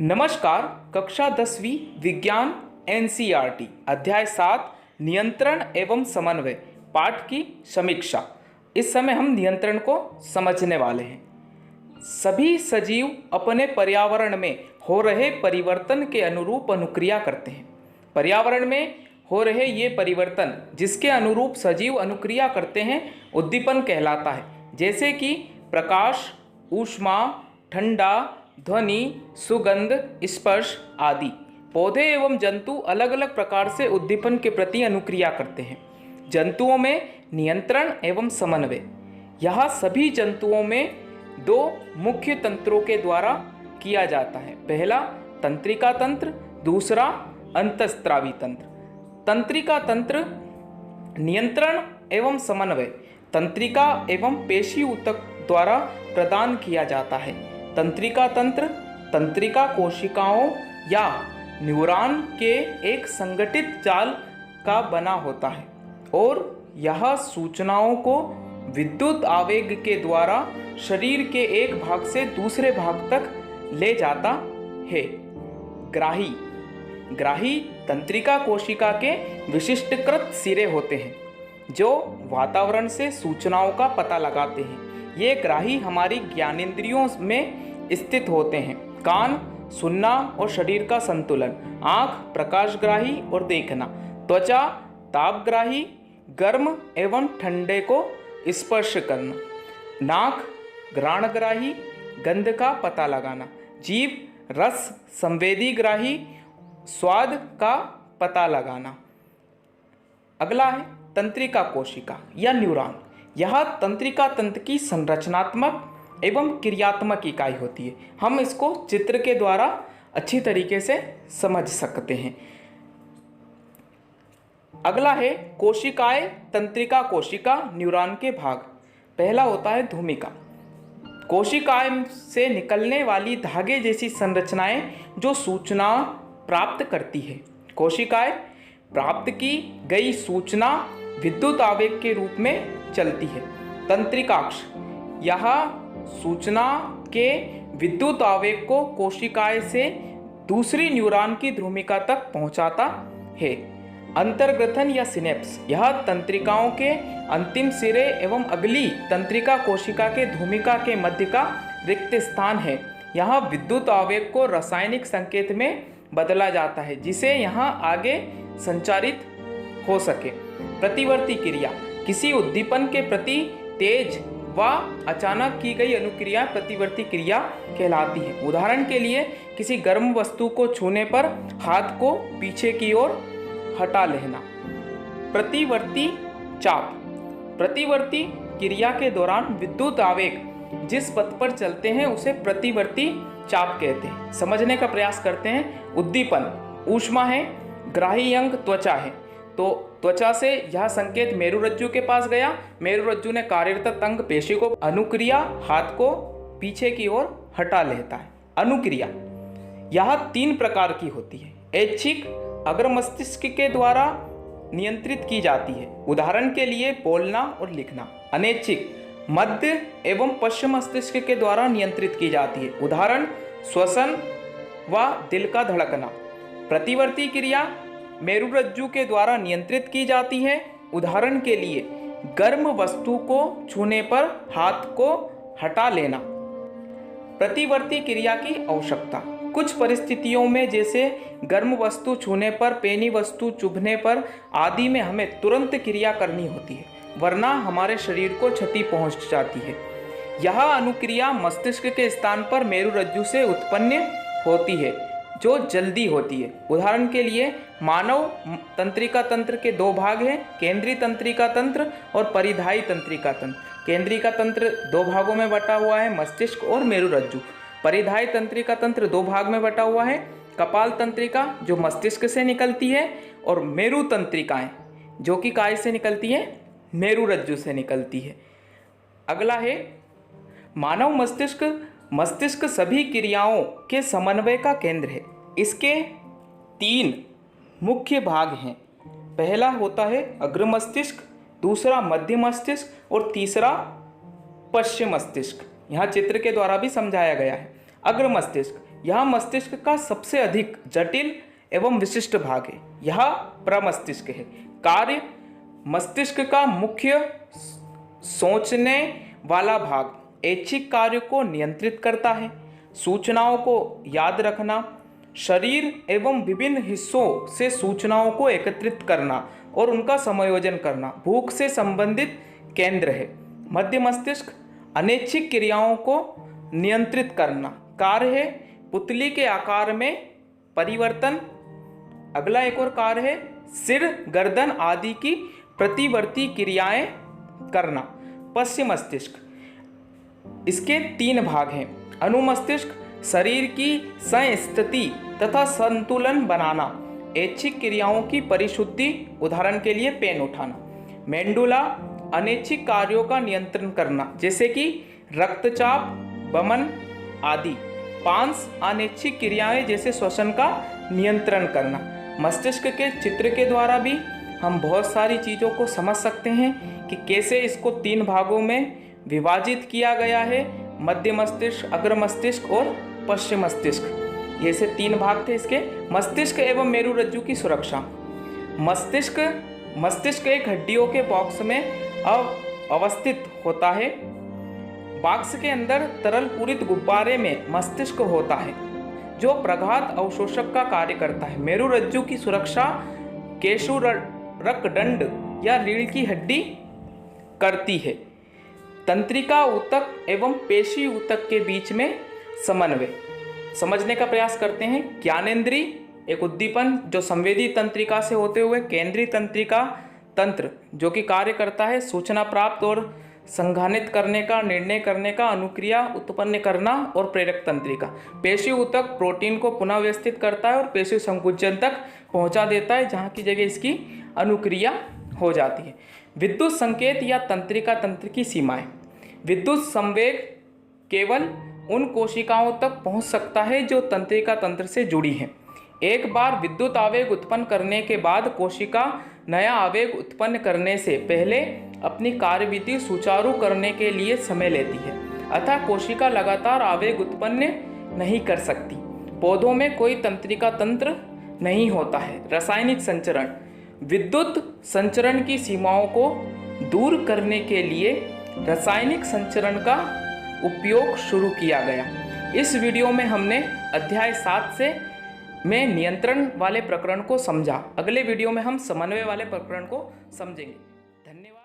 नमस्कार। कक्षा 10वीं विज्ञान एनसीईआरटी अध्याय 7 नियंत्रण एवं समन्वय पाठ की समीक्षा। इस समय हम नियंत्रण को समझने वाले हैं। सभी सजीव अपने पर्यावरण में हो रहे परिवर्तन के अनुरूप अनुक्रिया करते हैं। पर्यावरण में हो रहे ये परिवर्तन जिसके अनुरूप सजीव अनुक्रिया करते हैं उद्दीपन कहलाता है। जैसे कि प्रकाश, ऊष्मा, ठंडा, ध्वनि, सुगंध, स्पर्श आदि। पौधे एवं जंतु अलग अलग प्रकार से उद्दीपन के प्रति अनुक्रिया करते हैं। जंतुओं में नियंत्रण एवं समन्वय। यह सभी जंतुओं में दो मुख्य तंत्रों के द्वारा किया जाता है। पहला तंत्रिका तंत्र, दूसरा अंतःस्रावी तंत्र। तंत्रिका तंत्र नियंत्रण एवं समन्वय तंत्रिका एवं पेशी ऊतक द्वारा प्रदान किया जाता है। तंत्रिका तंत्र तंत्रिका कोशिकाओं या न्यूरॉन के एक संगठित जाल का बना होता है और यह सूचनाओं को विद्युत आवेग के द्वारा शरीर के एक भाग से दूसरे भाग तक ले जाता है। ग्राही ग्राही तंत्रिका कोशिका के विशिष्टकृत सिरे होते हैं जो वातावरण से सूचनाओं का पता लगाते हैं। ये ग्राही हमारी ज्ञानेंद्रियों में स्थित होते हैं। कान सुनना और शरीर का संतुलन, आँख प्रकाशग्राही और देखना, त्वचा तापग्राही गर्म एवं ठंडे को स्पर्श करना, नाक घ्राणग्राही गंध का पता लगाना, जीभ रस संवेदीग्राही स्वाद का पता लगाना। अगला है तंत्रिका कोशिका या न्यूरॉन। यह तंत्रिका तंत्र की संरचनात्मक एवं क्रियात्मक इकाई होती है। हम इसको चित्र के द्वारा अच्छी तरीके से समझ सकते हैं। अगला है कोशिकाएं, तंत्रिका कोशिका, न्यूरॉन के भाग। पहला होता है धूमिका। कोशिकाएं से निकलने वाली धागे जैसी संरचनाएं जो सूचना प्राप्त करती है। कोशिकाएं प्राप्त की गई सूचना विद्युत आवेग के रूप में चलती है। तंत्रिकाक्ष यह सूचना के विद्युत आवेग को कोशिकाएं से दूसरी न्यूरॉन की ध्रुमिका तक पहुंचाता है। अंतर्ग्रथन या सिनेप्स यह तंत्रिकाओं के अंतिम सिरे एवं अगली तंत्रिका कोशिका के ध्रुमिका के मध्य का रिक्त स्थान है। यहाँ विद्युत आवेग को रासायनिक संकेत में बदला जाता है जिसे यहाँ आगे संचारित हो सके। प्रतिवर्ती क्रिया किसी उद्दीपन के प्रति तेज व अचानक की गई अनुक्रिया प्रतिवर्ती क्रिया कहलाती है। उदाहरण के लिए किसी गर्म वस्तु को छूने पर हाथ को पीछे की ओर हटा लेना। प्रतिवर्ती चाप प्रतिवर्ती क्रिया के दौरान विद्युत आवेग जिस पथ पर चलते हैं उसे प्रतिवर्ती चाप कहते हैं। समझने का प्रयास करते हैं। उद्दीपन ऊष्मा है, ग्राही अंग त्वचा है। तो त्वचा से यह संकेत मेरुरज्जु के पास गया, मेरुरज्जु ने कार्यरत अंग पेशी को अनुक्रिया हाथ को पीछे की ओर हटा लेता है। अनुक्रिया यह 3 प्रकार की होती है। ऐच्छिक अग्र मस्तिष्क के द्वारा नियंत्रित की जाती है। उदाहरण के लिए बोलना और लिखना। अनैच्छिक मध्य एवं पश्चिम मस्तिष्क के द्वारा नियंत्रित की जाती है। उदाहरण श्वसन व दिल का धड़कना। प्रतिवर्ती क्रिया मेरुरज्जु के द्वारा नियंत्रित की जाती है। उदाहरण के लिए गर्म वस्तु को छूने पर हाथ को हटा लेना। प्रतिवर्ती क्रिया की आवश्यकता कुछ परिस्थितियों में जैसे गर्म वस्तु छूने पर, पेनी वस्तु चुभने पर आदि में हमें तुरंत क्रिया करनी होती है, वरना हमारे शरीर को क्षति पहुंच जाती है। यह अनुक्रिया मस्तिष्क के स्थान पर मेरुरज्जु से उत्पन्न होती है जो जल्दी होती है। उदाहरण के लिए मानव तंत्रिका तंत्र के 2 भाग हैं, केंद्रीय तंत्रिका तंत्र और परिधायी तंत्रिका तंत्र। केंद्रीय का तंत्र 2 भागों में बटा हुआ है, मस्तिष्क और मेरुरज्जु। परिधायी तंत्रिका तंत्र 2 भाग में बटा हुआ है, कपाल तंत्रिका जो मस्तिष्क से निकलती है और मेरु तंत्रिकाएं जो कि काय से निकलती है, मेरुरज्जु से निकलती है। अगला है मानव मस्तिष्क। मस्तिष्क सभी क्रियाओं के समन्वय का केंद्र है। इसके 3 मुख्य भाग हैं। पहला होता है अग्र मस्तिष्क, दूसरा मध्य मस्तिष्क और तीसरा पश्चिम मस्तिष्क। यहाँ चित्र के द्वारा भी समझाया गया है। अग्र मस्तिष्क यह मस्तिष्क का सबसे अधिक जटिल एवं विशिष्ट भाग है। यह प्रमस्तिष्क है। कार्य: मस्तिष्क का मुख्य सोचने वाला भाग ऐच्छिक कार्य को नियंत्रित करता है। सूचनाओं को याद रखना, शरीर एवं विभिन्न हिस्सों से सूचनाओं को एकत्रित करना और उनका समायोजन करना भूख से संबंधित केंद्र है। मध्य मस्तिष्क अनैच्छिक क्रियाओं को नियंत्रित करना कार्य है। पुतली के आकार में परिवर्तन। अगला एक और कार्य है सिर, गर्दन आदि की प्रतिवर्ती क्रियाएं करना। पश्चिम मस्तिष्क, इसके 3 भाग हैं। अनुमस्तिष्क शरीर की संस्थिति तथा संतुलन बनाना, ऐच्छिक क्रियाओं की परिशुद्धि, उदाहरण के लिए पेन उठाना। मेंडुला अनैच्छिक कार्यों का नियंत्रण करना, जैसे कि रक्तचाप, वमन आदि। पांस अनैच्छिक क्रियाएं जैसे श्वसन का नियंत्रण करना। मस्तिष्क के चित्र के द्वारा भी हम बहुत सारी चीज़ों को समझ सकते हैं कि कैसे इसको 3 भागों में विभाजित किया गया है। मध्य मस्तिष्क, अग्र मस्तिष्क और पश्चिम मस्तिष्क, ये से 3 भाग थे इसके। मस्तिष्क एवं मेरुरज्जु की सुरक्षा। मस्तिष्क एक हड्डियों के बॉक्स में अवस्थित होता है। बॉक्स के अंदर तरल पूरित गुब्बारे में मस्तिष्क होता है जो प्रघात अवशोषक का कार्य करता है। मेरुरज्जु की सुरक्षा केशुरकदंड या रीढ़ की हड्डी करती है। तंत्रिका ऊतक एवं पेशी ऊतक के बीच में समन्वय समझने का प्रयास करते हैं। ज्ञानेंद्रिय एक उद्दीपन जो संवेदी तंत्रिका से होते हुए केंद्रीय तंत्रिका तंत्र जो कि कार्य करता है सूचना प्राप्त और संघानित करने का, निर्णय करने का, अनुक्रिया उत्पन्न करना और प्रेरक तंत्रिका। पेशी ऊतक प्रोटीन को पुनः व्यवस्थित करता है और पेशी संकुचन तक पहुंचा देता है जहां की जगह इसकी अनुक्रिया हो जाती है। विद्युत संकेत या तंत्रिका तंत्र की सीमाएं। विद्युत संवेग केवल उन कोशिकाओं तक पहुंच सकता है जो तंत्रिका तंत्र से जुड़ी हैं। एक बार विद्युत आवेग उत्पन्न करने के बाद कोशिका नया आवेग उत्पन्न करने से पहले अपनी कार्यविधि सुचारू करने के लिए समय लेती है, अतः कोशिका लगातार आवेग उत्पन्न नहीं कर सकती। पौधों में कोई तंत्रिका तंत्र नहीं होता है। रासायनिक संचरण। विद्युत संचरण की सीमाओं को दूर करने के लिए रासायनिक संचरण का उपयोग शुरू किया गया। इस वीडियो में हमने अध्याय 7 में नियंत्रण वाले प्रकरण को समझा। अगले वीडियो में हम समन्वय वाले प्रकरण को समझेंगे। धन्यवाद।